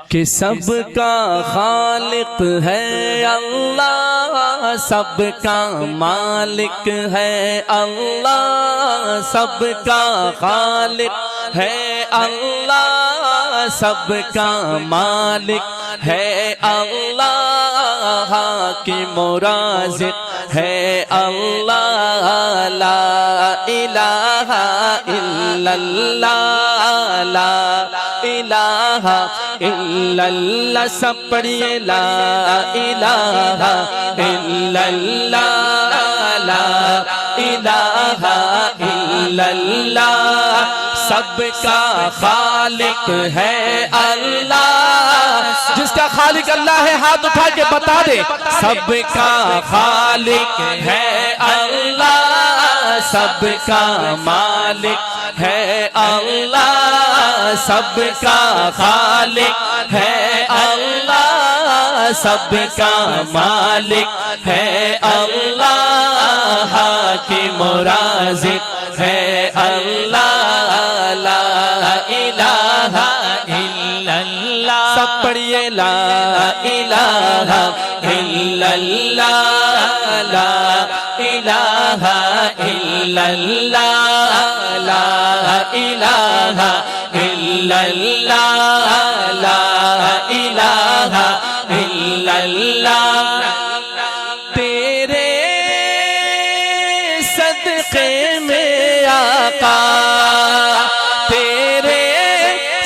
کہ سب کا خالق ہے اللہ، سب کا مالک ہے اللہ، سب کا خالق ہے اللہ، سب کا مالک ہے اللہ، حاکم و رازق ہے اللہ، لا الہ الا اللہ، لا الہ الا اللہ، سب پڑھیے لا الہ الا اللہ، لا الہ الا اللہ، سب کا خالق ہے اللہ۔ جس کا خالق اللہ ہے ہاتھ اٹھا کے بتا دے، سب کا خالق ہے اللہ، سب کا مالک ہے اللہ، سب کا خالق ہے اللہ، سب کا مالک ہے اللہ، حاکم و رازق ہے اللہ، لا الہ الا اللہ، سب پڑھیے لا الہ الا اللہ، لا الہ الا اللہ، لا الہ الا اللہ، لا الہ الا اللہ، تیرے صدقے میں آقا، تیرے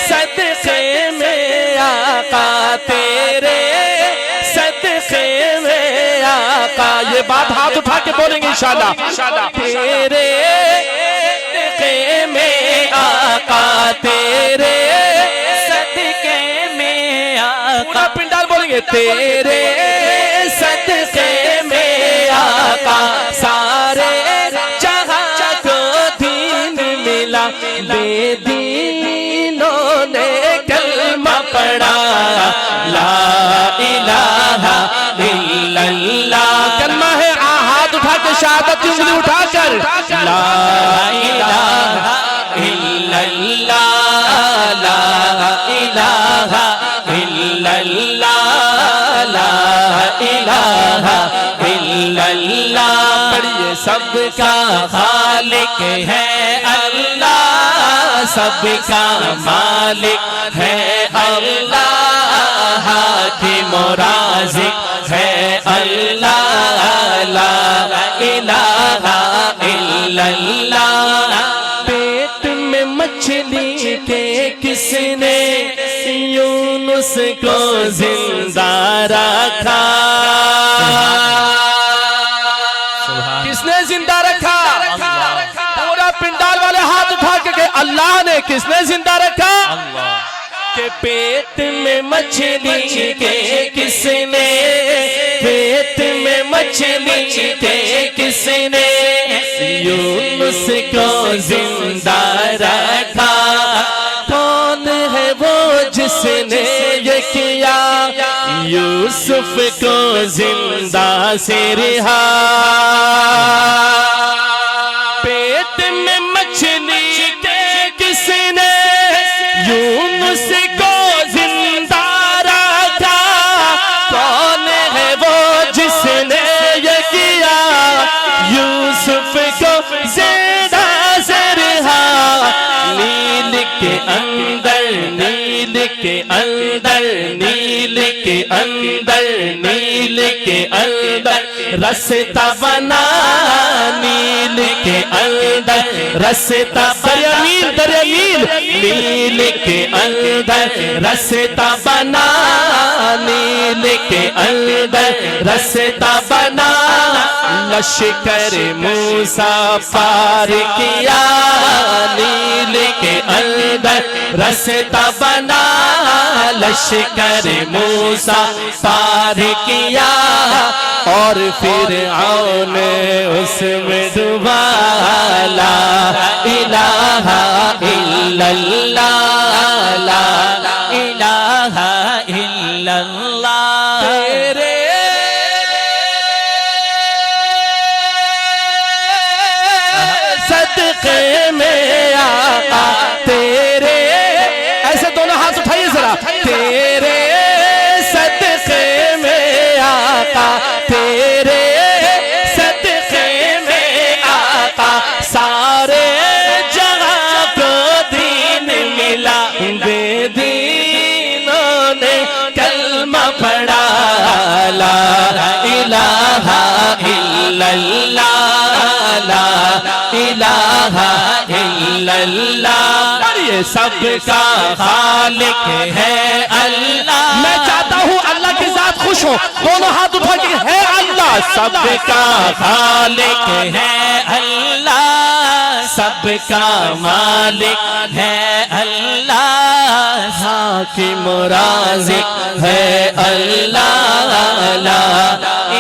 صدقے میں آقا، تیرے صدقے میں آقا، یہ بات ہاتھ اٹھا کے بولیں گے انشاءاللہ، تیرے صدقے میں آقا، تیرے صدقے میں آقا، پورا پنڈال بولیں گے، تیرے صدقے میں آقا، سارے جہاں کو دین ملا، بے دینوں نے کلمہ پڑھا، لا الہ الا اللہ، کلمہ ہے ہاتھ اٹھا کے شہادت کی انگلی اٹھا کر، لا الہ الا اللہ، لا الہ الا اللہ، لا الہ الا اللہ، پڑھیے سب کا خالق ہے اللہ، سب کا مالک ہے اللہ، حاکم و رازق ہے اللہ، لا الہ الا اللہ، پیٹ میں مچھلی کے کس نے یونس کو زندہ رکھا، کس نے زندہ رکھا؟ پورا پنڈال والے ہاتھ اٹھا کے کہ اللہ نے، کس نے زندہ رکھا؟ کہ پیٹ میں مچھلی کے کس نے، پیٹ میں مچھلی کے کس نے یونس کو زندہ رکھا، کون ہے وہ جس نے یہ کیا یوسف کو زندہ سے رہا، پیٹ میں مچھلی کے کس نے یونس کو زندہ رکھا، کون ہے وہ جس نے یہ کیا یوسف کو زندہ سے رہا، نیل کے اندر، نیل کے اندر، نیل کے اندر، نیل کے اندر رستہ بنا، نیل کے اندر رستہ، دریا نیل، دریا نیل، نیل کے اندر رستہ بنا، نیل کے اندر رستہ بنا، لشکر موسیٰ پار کیا، نیل کے اندر رستہ بنا، لشکر موسیٰ پار کیا، اور فرعون اس میں ڈوبا، لا الہ الا اللہ، لا الہ الا اللہ، تیرے صدقے میں آقا، تیرے، ایسے دونوں ہاتھ اٹھائیے ذرا، تیرے نے کلمہ پڑھا لا الہ الا اللہ لا الہ الا اللہ، یہ سب کا خالق ہے اللہ۔ میں چاہتا ہوں اللہ کی ذات خوش ہو، دونوں ہاتھ اٹھا کے ہے اللہ، سب کا خالق ہے اللہ، سب کا مالک ہے اللہ، حاکم رازق ہے اللہ، لا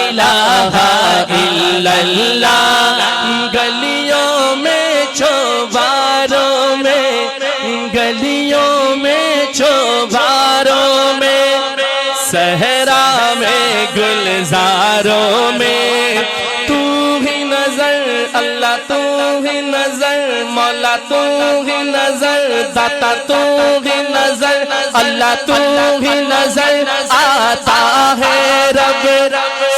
الہ الا اللہ۔ گلیوں میں چوباروں میں، گلیوں میں چوباروں میں، صحرا میں گلزاروں میں، تو ہی نظر اللہ، تو ہی نظر مولا، تو ہی نظر داتا، تو ہی نظر اللہ، تو ہی نظر آتا ہے رب،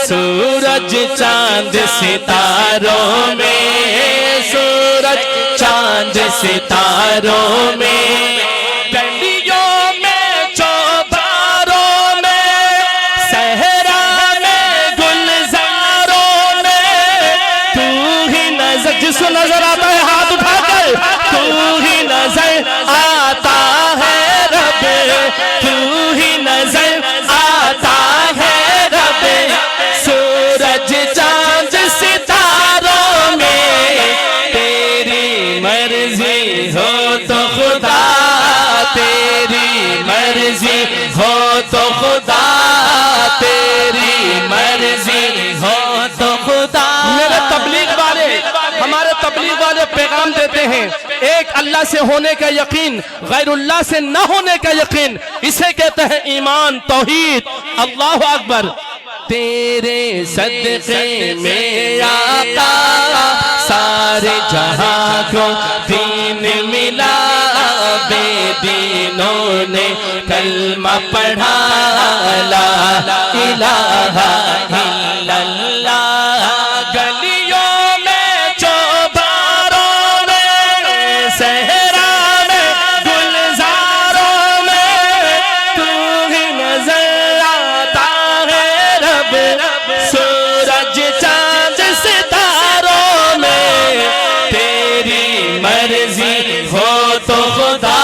سورج چاند ستاروں میں، سورج چاند ستاروں میں، گلیوں میں چوباروں میں، صحرا میں گلزاروں میں، تو ہی نظر، جس کو نظر آتا ہے ہاتھ اٹھا کر، تو ہی نظر آتا ہے رب، تو ہی نظر آتا ہے رب، سورج چاند ستاروں میں، تیری مرضی ہو تو خدا، تیری مرضی ہو تو خدا، تیری مرضی ہو تو خدا۔ میرے تبلیغ والے، ہمارے تبلیغ والے پیغام دیتے ہیں، ایک اللہ سے ہونے کا یقین، غیر اللہ سے نہ ہونے کا یقین، اسے کہتے ہیں ایمان، توحید۔ اللہ اکبر۔ تیرے صدقے میں آقا سارے جہاں کو دین ملا، بے دینوں نے کلمہ پڑھا لا الہ الا اللہ۔ گلیوں میں چوباروں میں، صحرا میں گلزاروں میں، تو ہی نظر آتا ہے رب، سورج چاند ستاروں میں، تیری مرضی ہو تو خدا،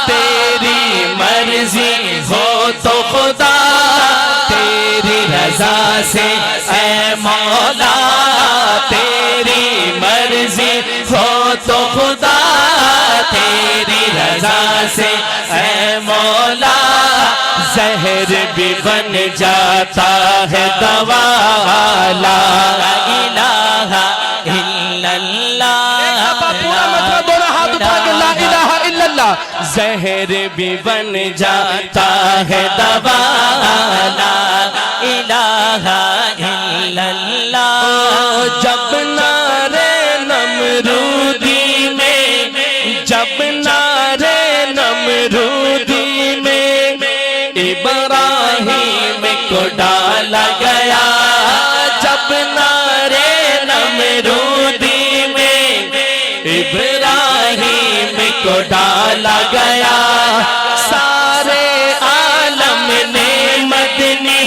تیری مرضی ہو تو خدا، تیری رضا سے اے مولا، تیری مرضی ہو تو خدا، تیری رضا سے اے مولا، زہر بھی بن جاتا ہے دوا، لا الہ الا اللہ۔ پورا مطلب دونوں ہاتھ اٹھا کے لا الہ الا اللہ۔ زہر بھی بن جاتا ہے دوا، لا الہ الا اللہ۔ جب نعرے نمرودی میں، جب نعرے نمرودی میں ابراہیم کو ڈالا گیا، جب نعرے نمرودی میں ابراہیم کو ڈالا گیا، سارے عالم نے مدنی،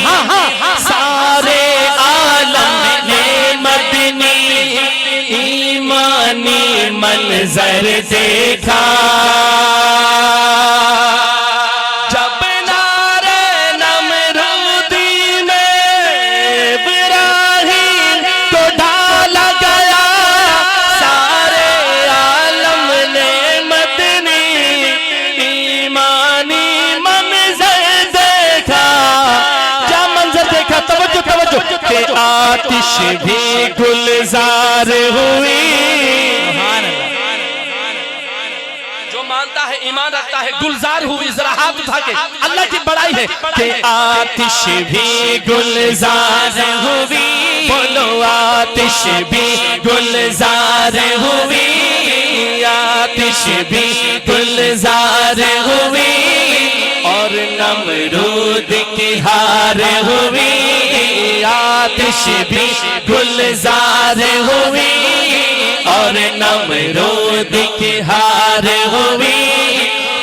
سارے عالم نے مدنی ایمانی منظر دیکھا، جب نعرے نمرودی میں ابراہیم کو ڈالا گیا، سارے عالم نے مدنی ایمانی منظر دیکھا۔ کیا منظر دیکھا؟ توجہ توجہ، کہ آتش بھی گلزار ہوئی۔ جو مانتا ہے ایمان رکھتا ہے، گلزار ہوئی، ذرا ہاتھ اٹھا کے اللہ کی بڑائی ہے کہ آتش بھی گلزار ہوئی، بولو آتش بھی گلزار ہوئی، آتش بھی گلزار ہوئی، اور نمرود کی ہار ہوئی، آتش بھی گلزار ہوئی، اور نمرود کی ہار ہوئی،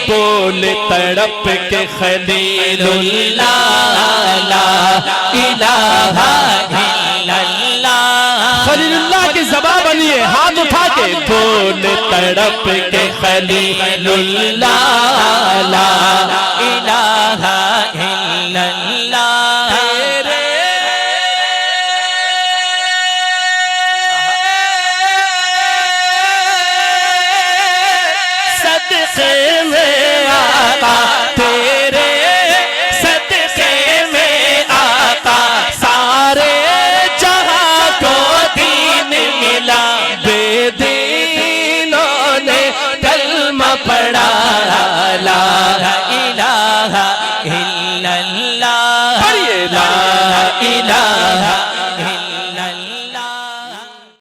بول تڑپ کے خلیل اللہ لا الہ الا اللہ، خلیل اللہ کی زبان بنیے ہاتھ اٹھا کے، بول تڑپ کے خلیل اللہ لا الہ الا اللہ، صدقے میں آقا تیرے، صدقے میں آقا سارے جہاں کو دین ملا، بے دینوں نے کلمہ پڑھا لا الہ الا اللہ، لا الہ